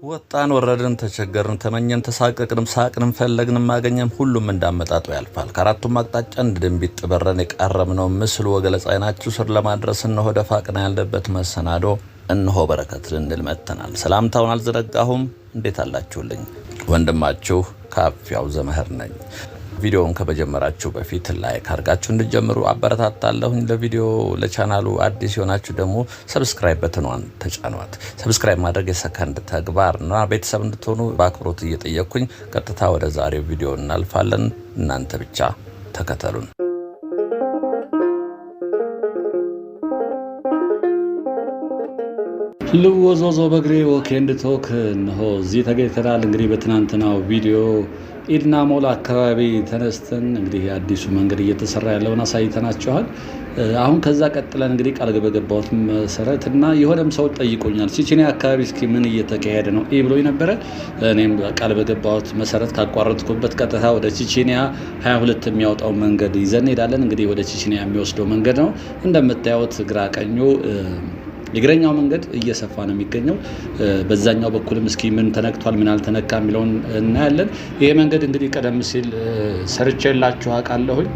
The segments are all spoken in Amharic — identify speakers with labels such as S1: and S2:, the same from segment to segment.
S1: ወጣን ወረድን ተቸገርን ተመኘን ተሳቀቅንም ሳቅንም ፈለግንም ማገኘም ሁሉም እንዳመጣጡ ያልፋል። ከአራቱም አቅጣጫ እንድንቢጥ በረን የቃረምነው ምስል ወገለጻ አይናችሁ ስር ለማድረስ እነሆ ደፋቅና ያለበት መሰናዶ እነሆ በረከት ልንል መጥተናል። ሰላምታውን አልዘነጋሁም። እንዴት አላችሁልኝ? ወንድማችሁ ካፊያው ዘመህር ነኝ። ቪዲዮውን ከመጀመራችሁ በፊት ላይክ አድርጋችሁ እንድትጀምሩ አበረታታለሁኝ። ለቪዲዮ ለቻናሉ አዲስ የሆናችሁ ደግሞ ሰብስክራይብ በተኗን ተጫኗት። ሰብስክራይብ ማድረግ የሰከንድ ተግባርና ቤተሰብ እንድትሆኑ በአክብሮት እየጠየቅኩኝ ቀጥታ ወደ ዛሬው ቪዲዮ እናልፋለን። እናንተ ብቻ ተከተሉን።
S2: ልወዞዞ በግሬ ወኬንድ ቶክ ነው እዚህ ተገኝተናል። እንግዲህ በትናንትናው ቪዲዮ ኢድና ሞላ አካባቢ ተነስተን እንግዲህ አዲሱ መንገድ እየተሰራ ያለውን አሳይተናችኋል። አሁን ከዛ ቀጥለን እንግዲህ ቃል በገባሁት መሰረትና የሆነም ሰው ጠይቆኛል፣ ቺቺኒያ አካባቢ እስኪ ምን እየተካሄደ ነው ብሎኝ ነበረ። እኔም ቃል በገባሁት መሰረት ካቋረጥኩበት ቀጥታ ወደ ቺቺኒያ 22 የሚያወጣው መንገድ ይዘን እንሄዳለን። እንግዲህ ወደ ቺቺኒያ የሚወስደው መንገድ ነው። እንደምታዩት ግራ ቀኙ የእግረኛው መንገድ እየሰፋ ነው የሚገኘው። በዛኛው በኩልም እስኪ ምን ተነክቷል ምን አልተነካ የሚለውን እናያለን። ይሄ መንገድ እንግዲህ ቀደም ሲል ሰርቼላችሁ አውቃለሁኝ።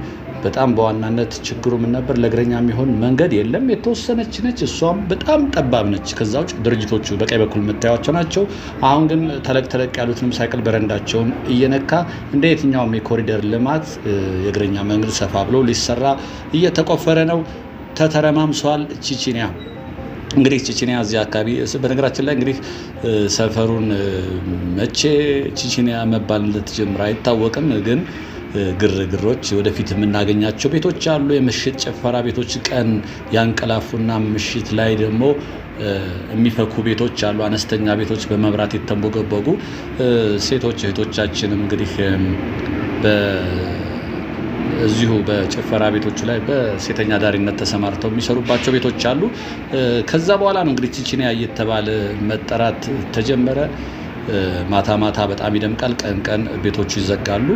S2: በጣም በዋናነት ችግሩ ምን ነበር? ለእግረኛ የሚሆን መንገድ የለም። የተወሰነች ነች፣ እሷም በጣም ጠባብ ነች። ከዛ ውጭ ድርጅቶቹ በቀኝ በኩል የምታዩቸው ናቸው። አሁን ግን ተለቅ ያሉትንም ሳይክል በረንዳቸውን እየነካ እንደ የትኛውም የኮሪደር ልማት የእግረኛ መንገድ ሰፋ ብሎ ሊሰራ እየተቆፈረ ነው። ተተረማምሷል ቺቺኒያ። እንግዲህ ቺቺኒያ እዚህ አካባቢ በነገራችን ላይ እንግዲህ ሰፈሩን መቼ ቺቺኒያ መባል እንደተጀመረ አይታወቅም። ግን ግርግሮች ወደፊት የምናገኛቸው ቤቶች አሉ። የምሽት ጭፈራ ቤቶች ቀን ያንቀላፉና ምሽት ላይ ደግሞ የሚፈኩ ቤቶች አሉ። አነስተኛ ቤቶች በመብራት የተንቦገቦጉ ሴቶች እህቶቻችንም እንግዲህ እዚሁ በጭፈራ ቤቶቹ ላይ በሴተኛ ዳሪነት ተሰማርተው የሚሰሩባቸው ቤቶች አሉ። ከዛ በኋላ ነው እንግዲህ ቺቺኒያ እየተባለ መጠራት ተጀመረ። ማታ ማታ በጣም ይደምቃል፣ ቀን ቤቶቹ ይዘጋሉ።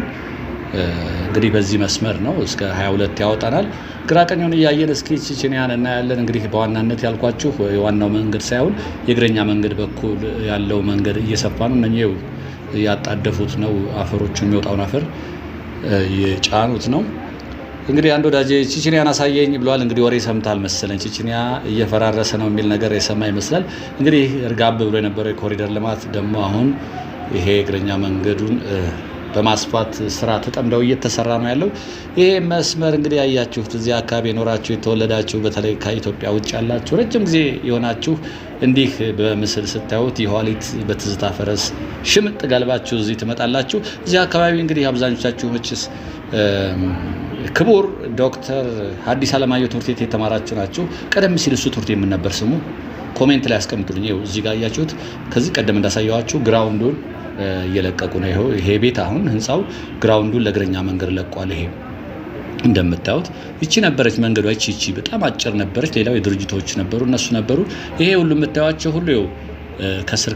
S2: እንግዲህ በዚህ መስመር ነው እስከ 22 ያወጣናል። ግራቀኙን እያየን እስኪ ቺቺኒያን እናያለን። እንግዲህ በዋናነት ያልኳችሁ የዋናው መንገድ ሳይሆን የእግረኛ መንገድ በኩል ያለው መንገድ እየሰፋ ነው። እነኚህ ያጣደፉት ነው፣ አፈሮቹ የሚወጣውን አፈር የጫኑት ነው። እንግዲህ አንድ ወዳጄ ቺቺኒያን አሳየኝ ብሏል። እንግዲህ ወሬ ሰምታል መሰለኝ፣ ቺቺኒያ እየፈራረሰ ነው የሚል ነገር የሰማ ይመስላል። እንግዲህ እርጋብ ብሎ የነበረው የኮሪደር ልማት ደግሞ አሁን ይሄ እግረኛ መንገዱን በማስፋት ስራ ተጠምደው እየተሰራ ነው ያለው። ይሄ መስመር እንግዲህ ያያችሁት እዚህ አካባቢ የኖራችሁ የተወለዳችሁ፣ በተለይ ከኢትዮጵያ ውጭ ያላችሁ ረጅም ጊዜ የሆናችሁ እንዲህ በምስል ስታዩት የኋሊት በትዝታ ፈረስ ሽምጥ ጋልባችሁ እዚህ ትመጣላችሁ። እዚህ አካባቢ እንግዲህ አብዛኞቻችሁ መችስ ክቡር ዶክተር ሐዲስ ዓለማየሁ ትምህርት ቤት የተማራችሁ ናችሁ። ቀደም ሲል እሱ ትምህርት የምን ነበር ስሙ? ኮሜንት ላይ አስቀምጡልኝ። ይኸው እዚህ ጋር ያያችሁት ከዚህ ቀደም እንዳሳየዋችሁ ግራውንዱን እየለቀቁ ነው። ይሄ ቤት አሁን ህንፃው ግራውንዱን ለእግረኛ መንገድ ለቋል። ይሄ እንደምታዩት እቺ ነበረች መንገዷ። እቺ በጣም አጭር ነበረች። ሌላው የድርጅቶች ነበሩ፣ እነሱ ነበሩ። ይሄ ሁሉ የምታዩቸው ሁሉ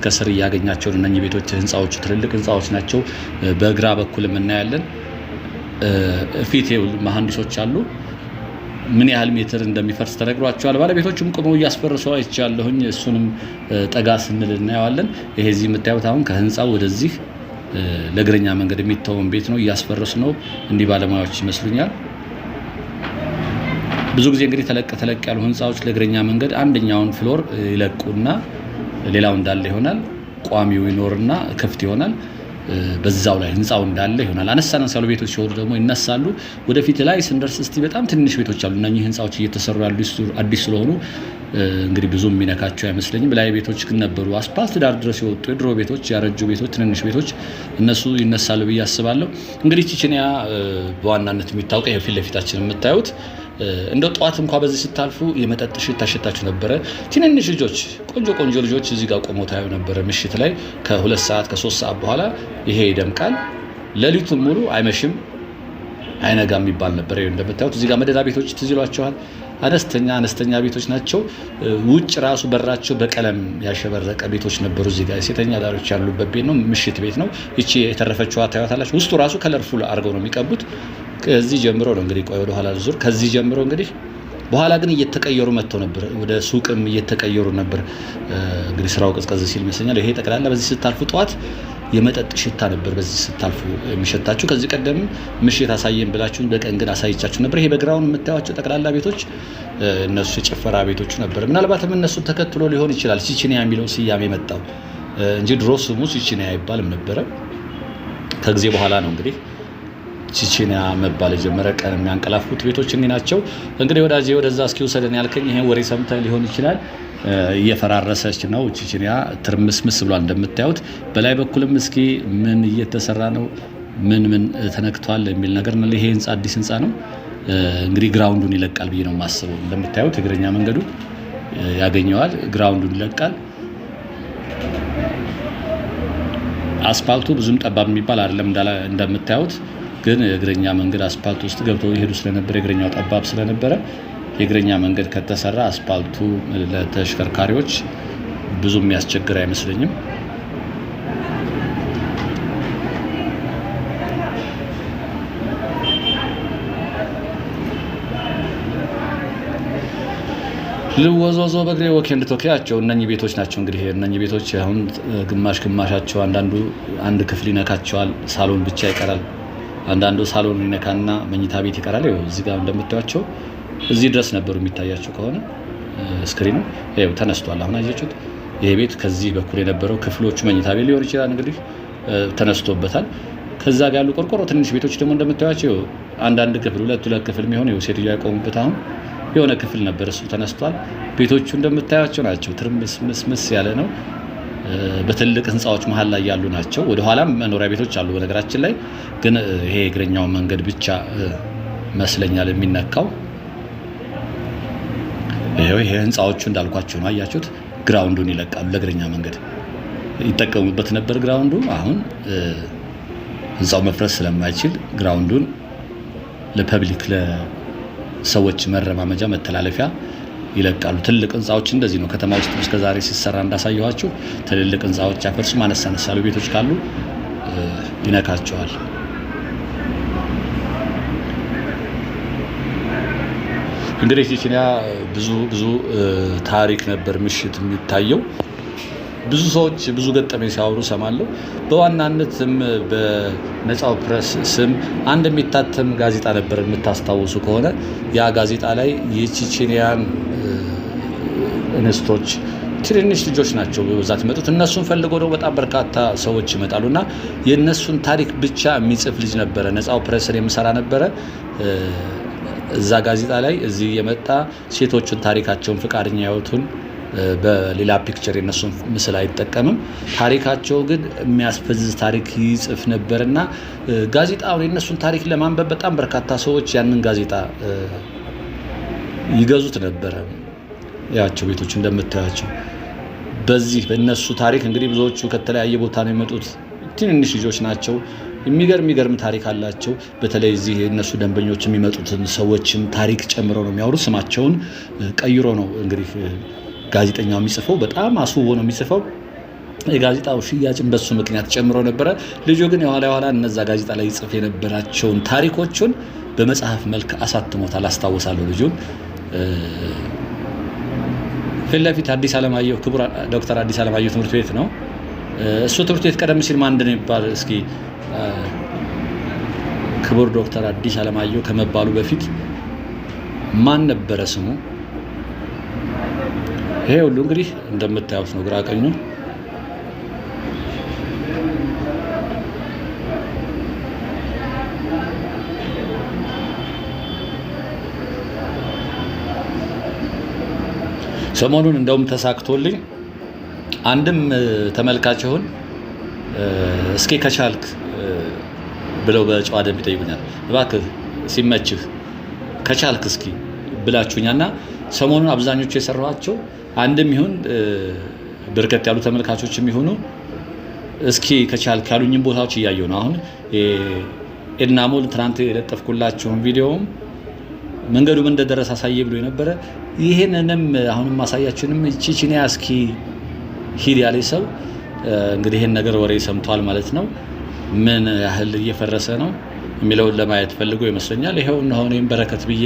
S2: ከስር እያገኛቸው እነኚህ ቤቶች ህንፃዎቹ ትልልቅ ህንፃዎች ናቸው። በግራ በኩል እናያለን። ፊት መሐንዲሶች አሉ። ምን ያህል ሜትር እንደሚፈርስ ተነግሯቸዋል። ባለቤቶቹም ቆመው እያስፈርሰው አይቻለሁኝ። እሱንም ጠጋ ስንል እናየዋለን። ይሄ እዚህ የምታዩት አሁን ከህንፃው ወደዚህ ለእግረኛ መንገድ የሚተውን ቤት ነው፣ እያስፈረሱ ነው። እንዲህ ባለሙያዎች ይመስሉኛል። ብዙ ጊዜ እንግዲህ ተለቅ ያሉ ህንፃዎች ለእግረኛ መንገድ አንደኛውን ፍሎር ይለቁና ሌላው እንዳለ ይሆናል። ቋሚው ይኖርና ክፍት ይሆናል። በዛው ላይ ህንፃው እንዳለ ይሆናል። አነሳነስ ያሉ ቤቶች ሲሆኑ ደግሞ ይነሳሉ። ወደፊት ላይ ስንደርስ እስቲ በጣም ትንሽ ቤቶች አሉ። እነኚህ ህንፃዎች እየተሰሩ ያሉ አዲስ ስለሆኑ እንግዲህ ብዙም የሚነካቸው አይመስለኝም። ላይ ቤቶች ግን ነበሩ፣ አስፓልት ዳር ድረስ የወጡ የድሮ ቤቶች፣ ያረጁ ቤቶች፣ ትንንሽ ቤቶች እነሱ ይነሳሉ ብዬ አስባለሁ። እንግዲህ ቺቺኒያ በዋናነት የሚታወቀው የፊት ለፊታችን የምታዩት እንደ ጧት እንኳን በዚህ ስታልፉ የመጠጥ ሽታ ሸታችሁ ነበረ። ትንንሽ ልጆች፣ ቆንጆ ልጆች እዚህ ጋር ቆመው ታዩ ነበረ። ምሽት ላይ ከ2 ሰዓት ከ3 ሰዓት በኋላ ይሄ ይደምቃል። ሌሊቱን ሙሉ አይመሽም አይነጋ የሚባል ነበር። እንደምታዩት እዚህ ጋር መደዳ ቤቶች ትዝ ይሏችኋል። አነስተኛ ቤቶች ናቸው። ውጭ ራሱ በራቸው በቀለም ያሸበረቀ ቤቶች ነበሩ። እዚህ ጋር ሴተኛ ዳሮች ያሉበት ቤት ነው። ምሽት ቤት ነው። እቺ የተረፈችው ታያታላችሁ። ውስጡ ራሱ ከለርፉል አድርገው ነው የሚቀቡት። ከዚህ ጀምሮ ነው እንግዲህ ቆይ ወደ ኋላ ዙር። ከዚህ ጀምሮ እንግዲህ በኋላ ግን እየተቀየሩ መጥተው ነበር። ወደ ሱቅም እየተቀየሩ ነበር። እንግዲህ ስራው ቀዝቀዝ ሲል ይመስለኛል። ይሄ ጠቅላላ በዚህ ስታልፉ ጠዋት የመጠጥ ሽታ ነበር በዚህ ስታልፉ የሚሸታችሁ። ከዚህ ቀደም ምሽት አሳየን ብላችሁ በቀን ግን አሳይቻችሁ ነበር። ይሄ በግራውን የምታዩቸው ጠቅላላ ቤቶች እነሱ የጭፈራ ቤቶቹ ነበር። ምናልባትም እነሱ ተከትሎ ሊሆን ይችላል ቺቺኒያ የሚለው ስያሜ መጣው እንጂ ድሮ ስሙ ቺቺኒያ አይባልም ነበረ። ከጊዜ በኋላ ነው እንግዲህ ቺቺኒያ መባል የጀመረ። ቀን የሚያንቀላፉት ቤቶች እኔ ናቸው። እንግዲህ ወዳጄ ወደዛ እስኪ ወሰደን ያልከኝ ይሄን ወሬ ሰምተህ ሊሆን ይችላል። እየፈራረሰች ነው ቺቺኒያ፣ ትርምስምስ ብሏል እንደምታዩት። በላይ በኩልም እስኪ ምን እየተሰራ ነው፣ ምን ተነክቷል የሚል ነገር ነው። ይሄ ህንጻ አዲስ ህንጻ ነው። እንግዲህ ግራውንዱን ይለቃል ብዬ ነው የማስበው። እንደምታዩት እግረኛ መንገዱ ያገኘዋል፣ ግራውንዱን ይለቃል። አስፓልቱ ብዙም ጠባብ የሚባል አይደለም እንደምታዩት፣ ግን የእግረኛ መንገድ አስፓልቱ ውስጥ ገብተው ይሄዱ ስለነበር የእግረኛው ጠባብ ስለነበረ የእግረኛ መንገድ ከተሰራ አስፓልቱ ለተሽከርካሪዎች ብዙ የሚያስቸግር አይመስለኝም። ልወዞዞ በእግሬ ወኬንድ ቶኪያቸው እነኚህ ቤቶች ናቸው። እንግዲህ እነኚህ ቤቶች አሁን ግማሻቸው አንዳንዱ አንድ ክፍል ይነካቸዋል፣ ሳሎን ብቻ ይቀራል። አንዳንዱ ሳሎን ይነካና መኝታ ቤት ይቀራል። እዚህ ጋር እንደምታዩቸው እዚህ ድረስ ነበሩ የሚታያቸው ከሆነ ስክሪኑ ይኸው ተነስቷል። አሁን አያችሁት? ይሄ ቤት ከዚህ በኩል የነበረው ክፍሎቹ መኝታ ቤት ሊሆን ይችላል እንግዲህ ተነስቶበታል። ከዛ ጋር ያሉ ቆርቆሮ ትንሽ ቤቶች ደግሞ እንደምታዩቸው አንዳንድ ክፍል ሁለት ክፍል የሚሆን ሴትዮዋ ያቆሙበት አሁን የሆነ ክፍል ነበር፣ እሱ ተነስቷል። ቤቶቹ እንደምታዩቸው ናቸው። ትርምስምስ ያለ ነው። በትልቅ ህንፃዎች መሀል ላይ ያሉ ናቸው። ወደ ኋላም መኖሪያ ቤቶች አሉ። በነገራችን ላይ ግን ይሄ እግረኛው መንገድ ብቻ መስለኛል የሚነካው። ይሄ ህንፃዎቹ እንዳልኳቸው ነው። አያችሁት? ግራውንዱን ይለቃሉ። ለእግረኛ መንገድ ይጠቀሙበት ነበር ግራውንዱ። አሁን ህንፃው መፍረስ ስለማይችል ግራውንዱን ለፐብሊክ ለሰዎች መረማመጃ መተላለፊያ ይለቃሉ። ትልቅ ህንፃዎች እንደዚህ ነው። ከተማ ውስጥ እስከዛሬ ሲሰራ እንዳሳየኋችሁ ትልልቅ ህንፃዎች ያፈርሱ፣ ማነሳ ያሉ ቤቶች ካሉ ይነካቸዋል። እንግዲህ ቺቺኒያ ብዙ ታሪክ ነበር ምሽት የሚታየው። ብዙ ሰዎች ብዙ ገጠመኝ ሲያወሩ ሰማለሁ። በዋናነትም በነፃው ፕሬስ ስም አንድ የሚታተም ጋዜጣ ነበር የምታስታውሱ ከሆነ። ያ ጋዜጣ ላይ የቺቺኒያን እንስቶች ትንንሽ ልጆች ናቸው በብዛት ይመጡት። እነሱን ፈልገው ነው በጣም በርካታ ሰዎች ይመጣሉና የእነሱን ታሪክ ብቻ የሚጽፍ ልጅ ነበረ። ነፃው ፕሬስን የምሰራ ነበረ። እዛ ጋዜጣ ላይ እዚህ የመጣ ሴቶቹን ታሪካቸውን ፍቃደኛ ያወቱን በሌላ ፒክቸር የነሱን ምስል አይጠቀምም። ታሪካቸው ግን የሚያስፈዝዝ ታሪክ ይጽፍ ነበርና ጋዜጣውን የነሱን ታሪክ ለማንበብ በጣም በርካታ ሰዎች ያንን ጋዜጣ ይገዙት ነበረ። ያቸው ቤቶች እንደምታያቸው በዚህ በእነሱ ታሪክ እንግዲህ ብዙዎቹ ከተለያየ ቦታ ነው የመጡት። ትንንሽ ልጆች ናቸው። የሚገርም ታሪክ አላቸው። በተለይ እዚህ የእነሱ ደንበኞች የሚመጡትን ሰዎችን ታሪክ ጨምረው ነው የሚያወሩት። ስማቸውን ቀይሮ ነው እንግዲህ ጋዜጠኛው የሚጽፈው። በጣም አስውቦ ነው የሚጽፈው። የጋዜጣው ሽያጭን በሱ ምክንያት ጨምሮ ነበረ። ልጁ ግን የኋላ እነዛ ጋዜጣ ላይ ይጽፍ የነበራቸውን ታሪኮቹን በመጽሐፍ መልክ አሳትሞታል። አስታውሳለሁ ልጁን። ፊት ለፊት አዲስ አለማየሁ ክቡር ዶክተር አዲስ አለማየሁ ትምህርት ቤት ነው። እሱ ትምህርት ቤት ቀደም ሲል ማን እንደሆነ ይባል እስኪ ክቡር ዶክተር አዲስ አለማየሁ ከመባሉ በፊት ማን ነበረ ስሙ? ይሄ ሁሉ እንግዲህ እንደምታዩት ነው። ግራ ቀኙ ሰሞኑን እንደውም ተሳክቶልኝ አንድም ተመልካች ይሁን እስኪ ከቻልክ ብለው በጨዋ ደንብ ይጠይቁኛል። እባክህ ሲመችህ ከቻልክ እስኪ ብላችሁኛና ሰሞኑን አብዛኞቹ የሰራኋቸው አንድም ይሁን በርከት ያሉ ተመልካቾችም ይሁኑ እስኪ ከቻልክ ያሉኝን ቦታዎች እያየሁ ነው። አሁን ኤድናሞል ትናንት የለጠፍኩላችሁን ቪዲዮም መንገዱ ምን እንደደረሰ አሳየ ብሎ የነበረ ይሄንንም አሁንም ማሳያችሁንም ቺቺኒያ እስኪ ሂድ ያለ ሰው እንግዲህ ይሄን ነገር ወሬ ሰምቷል ማለት ነው። ምን ያህል እየፈረሰ ነው የሚለውን ለማየት ፈልጎ ይመስለኛል። ይሄው ነው እኔም በረከት ብዬ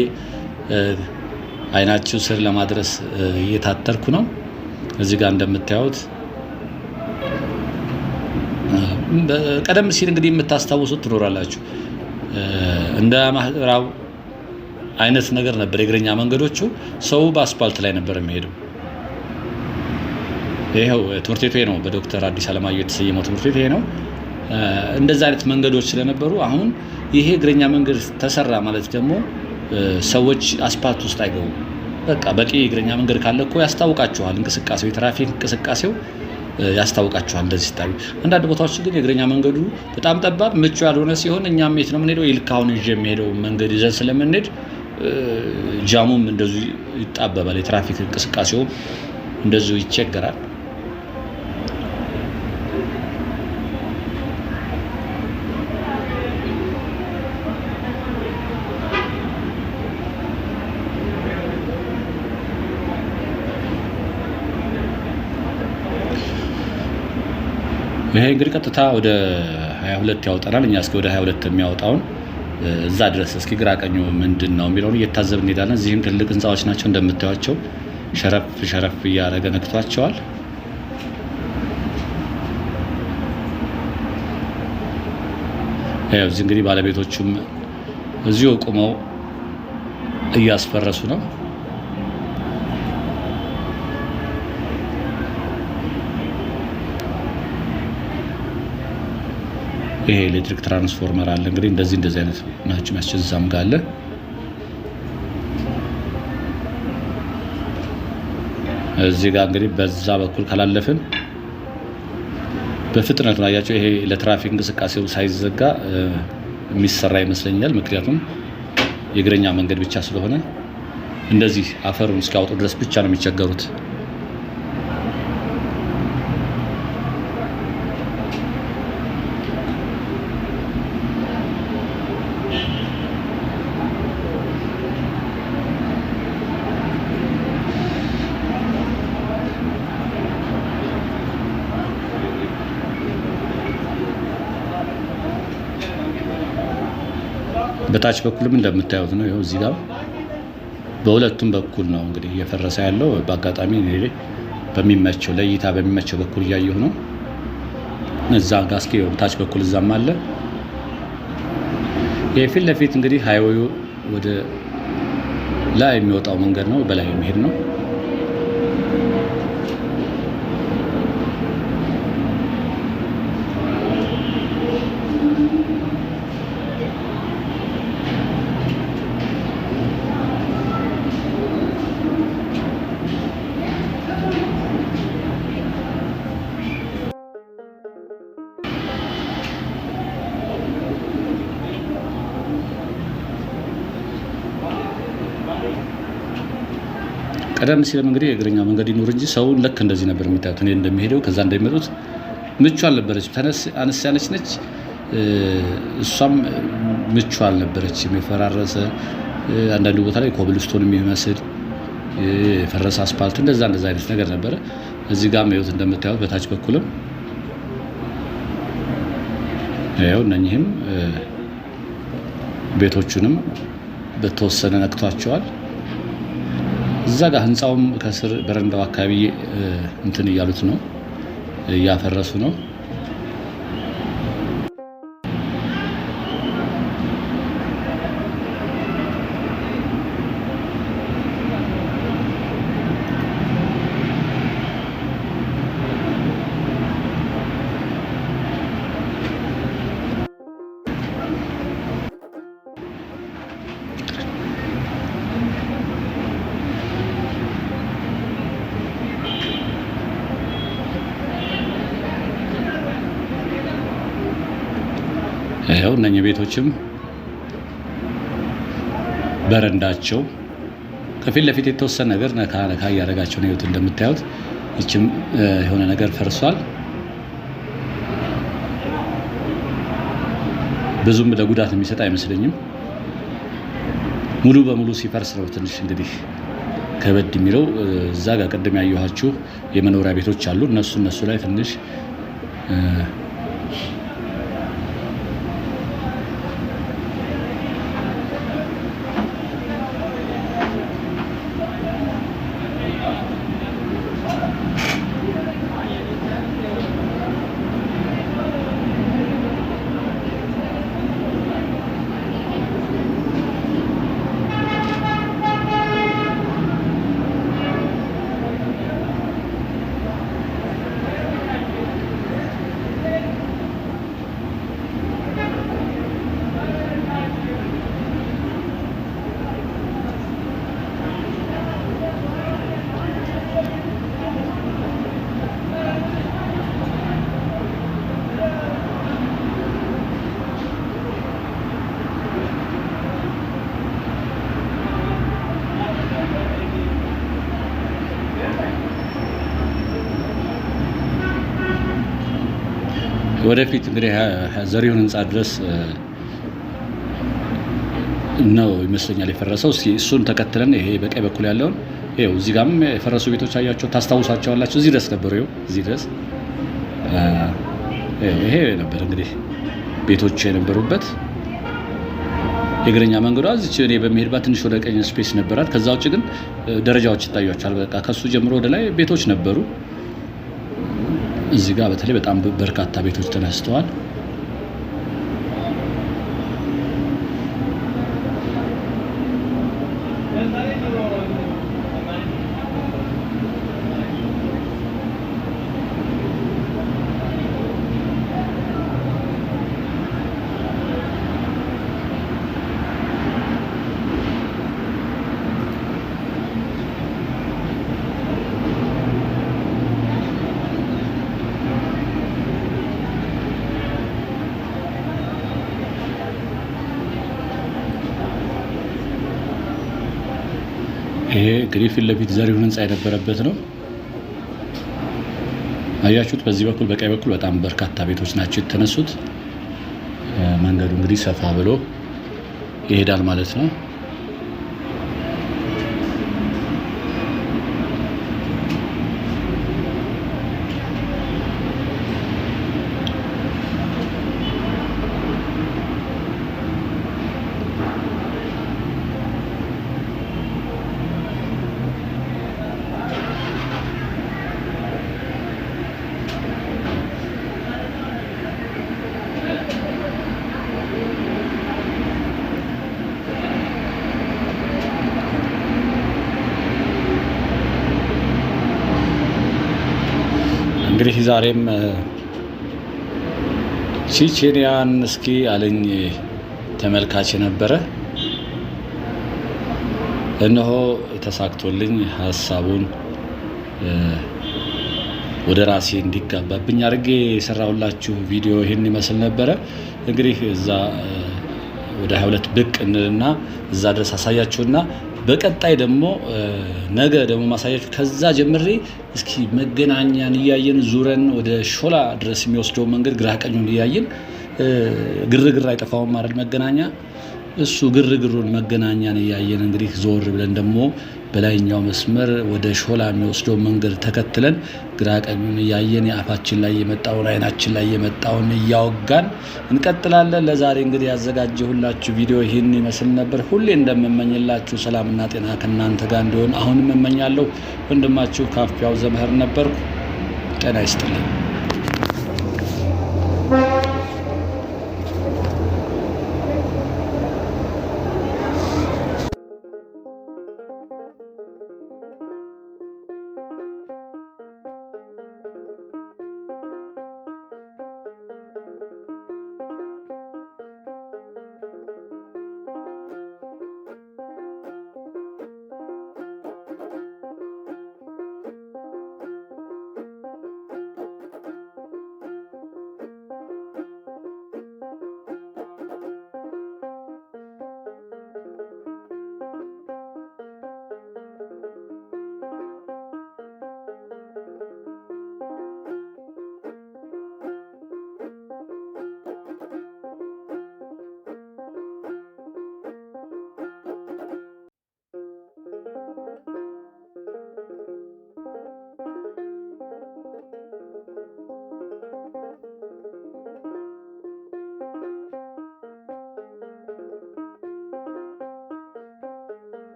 S2: አይናችሁ ስር ለማድረስ እየታተርኩ ነው። እዚህ ጋር እንደምታዩት ቀደም ሲል እንግዲህ የምታስታውሱት ትኖራላችሁ እንደ ማህራው አይነት ነገር ነበር የእግረኛ መንገዶቹ። ሰው በአስፓልት ላይ ነበር የሚሄደው። ይሄው ትምህርት ቤቱ ነው፣ በዶክተር አዲስ አለማየሁ የተሰየመው ትምህርት ቤት ይሄ ነው። እንደዛ አይነት መንገዶች ስለነበሩ አሁን ይሄ እግረኛ መንገድ ተሰራ ማለት ደግሞ ሰዎች አስፓልት ውስጥ አይገቡም። በቃ በቂ እግረኛ መንገድ ካለ እኮ ያስታውቃቸዋል። እንቅስቃሴው የትራፊክ እንቅስቃሴው ያስታውቃቸዋል። እንደዚህ ሲታዩ አንዳንድ ቦታዎች ግን የእግረኛ መንገዱ በጣም ጠባብ ምቹ ያልሆነ ሲሆን እኛም የት ነው የምንሄደው? ይልካውን ይዤ የሚሄደው መንገድ ይዘን ስለምንሄድ ጃሙም እንደዚሁ ይጣበባል። የትራፊክ እንቅስቃሴው እንደዚሁ ይቸገራል። ይሄ እንግዲህ ቀጥታ ወደ 22 ያወጣናል። እኛ እስከ ወደ 22 የሚያወጣውን እዛ ድረስ እስኪ ግራ ቀኙ ምንድን ነው የሚለውን እየታዘብን እንሄዳለን። እዚህም ትልቅ ህንፃዎች ናቸው እንደምታዩቸው፣ ሸረፍ ሸረፍ እያደረገ ነክቷቸዋል። እዚህ እንግዲህ ባለቤቶቹም እዚሁ ቆመው እያስፈረሱ ነው። ይሄ ኤሌክትሪክ ትራንስፎርመር አለ እንግዲህ እንደዚህ አይነት ናቸው የሚያስቸዛም ጋር አለ። እዚህ ጋር እንግዲህ በዛ በኩል ካላለፍን በፍጥነት ነው ያያቸው። ይሄ ለትራፊክ እንቅስቃሴው ሳይዘጋ የሚሰራ ይመስለኛል። ምክንያቱም የእግረኛ መንገድ ብቻ ስለሆነ እንደዚህ አፈሩን እስኪያወጡ ድረስ ብቻ ነው የሚቸገሩት። በታች በኩልም እንደምታዩት ነው። ይኸው እዚህ ጋር በሁለቱም በኩል ነው እንግዲህ እየፈረሰ ያለው። በአጋጣሚ በሚመቸው ለእይታ በሚመቸው በኩል እያየሁ ነው። እዛ ጋር እስኪ በታች በኩል እዛም አለ። የፊት ለፊት እንግዲህ ሃይዌዩ ወደ ላይ የሚወጣው መንገድ ነው፣ በላይ የሚሄድ ነው። ቀደም ሲልም እንግዲህ የእግረኛ መንገድ ይኖር እንጂ ሰውን ልክ እንደዚህ ነበር የሚታዩት። እኔ እንደሚሄደው ከዛ እንደሚመጡት ምቹ አልነበረች። አነስ ያለች ነች። እሷም ምቹ አልነበረች። የፈራረሰ አንዳንዱ ቦታ ላይ ኮብልስቶን የሚመስል የፈረሰ አስፓልት እንደዛ አይነት ነገር ነበረ። እዚህ ጋር ነው እንደምታዩት። በታች በኩልም ያው እነኚህም ቤቶቹንም በተወሰነ ነክቷቸዋል። እዛ ጋር ህንፃውም ከስር በረንዳው አካባቢ እንትን እያሉት ነው፣ እያፈረሱ ነው። ይኸው እነኚህ ቤቶችም በረንዳቸው ከፊት ለፊት የተወሰነ ነገር ነካ እያደረጋቸው ነው። እንደምታዩት እችም የሆነ ነገር ፈርሷል። ብዙም ለጉዳት የሚሰጥ አይመስለኝም። ሙሉ በሙሉ ሲፈርስ ነው ትንሽ እንግዲህ ከበድ የሚለው። እዛ ጋር ቀደም ያየኋችሁ የመኖሪያ ቤቶች አሉ። እነሱ ላይ ትንሽ ወደፊት እንግዲህ ዘሪሁን ህንፃ ድረስ ነው ይመስለኛል የፈረሰው። እሱን ተከትለን ይሄ በቀኝ በኩል ያለውን ይኸው እዚህ ጋርም የፈረሱ ቤቶች አያቸው፣ ታስታውሳቸዋላችሁ። እዚህ ድረስ ነበሩ። ይኸው እዚህ ድረስ ይሄ ነበር እንግዲህ ቤቶች የነበሩበት የእግረኛ መንገዷ። እዚች እኔ በሚሄድባት ትንሽ ወደ ቀኝ ስፔስ ነበራት። ከዛ ውጭ ግን ደረጃዎች ይታያቸዋል። በቃ ከሱ ጀምሮ ወደ ላይ ቤቶች ነበሩ። እዚህ ጋር በተለይ በጣም በርካታ ቤቶች ተነስተዋል። ይሄ እንግዲህ ፊት ለፊት ዘሪሁን ህንፃ የነበረበት ነው። አያችሁት? በዚህ በኩል በቀኝ በኩል በጣም በርካታ ቤቶች ናቸው የተነሱት። መንገዱ እንግዲህ ሰፋ ብሎ ይሄዳል ማለት ነው። እንግዲህ ዛሬም ቼቼንያን እስኪ አለኝ ተመልካች ነበረ። እነሆ ተሳክቶልኝ ሀሳቡን ወደ ራሴ እንዲጋባብኝ አድርጌ የሰራሁላችሁ ቪዲዮ ይህን ይመስል ነበረ። እንግዲህ እዛ ወደ 22 ብቅ እንልና እዛ ድረስ አሳያችሁና በቀጣይ ደግሞ ነገ ደግሞ ማሳያችሁ ከዛ ጀምሬ እስኪ መገናኛን እያየን ዙረን ወደ ሾላ ድረስ የሚወስደው መንገድ ግራ ቀኙን እያየን ግርግር አይጠፋውም ማለት መገናኛ እሱ ግርግሩን መገናኛን እያየን እንግዲህ ዞር ብለን ደግሞ በላይኛው መስመር ወደ ሾላ የሚወስደው መንገድ ተከትለን ግራ ቀኙን እያየን የአፋችን ላይ የመጣውን አይናችን ላይ የመጣውን እያወጋን እንቀጥላለን። ለዛሬ እንግዲህ ያዘጋጀሁላችሁ ቪዲዮ ይህን ይመስል ነበር። ሁሌ እንደምመኝላችሁ ሰላምና ጤና ከእናንተ ጋር እንዲሆን አሁንም እመኛለሁ። ወንድማችሁ ካፊያው ዘመህር ነበርኩ። ጤና ይስጥልኝ።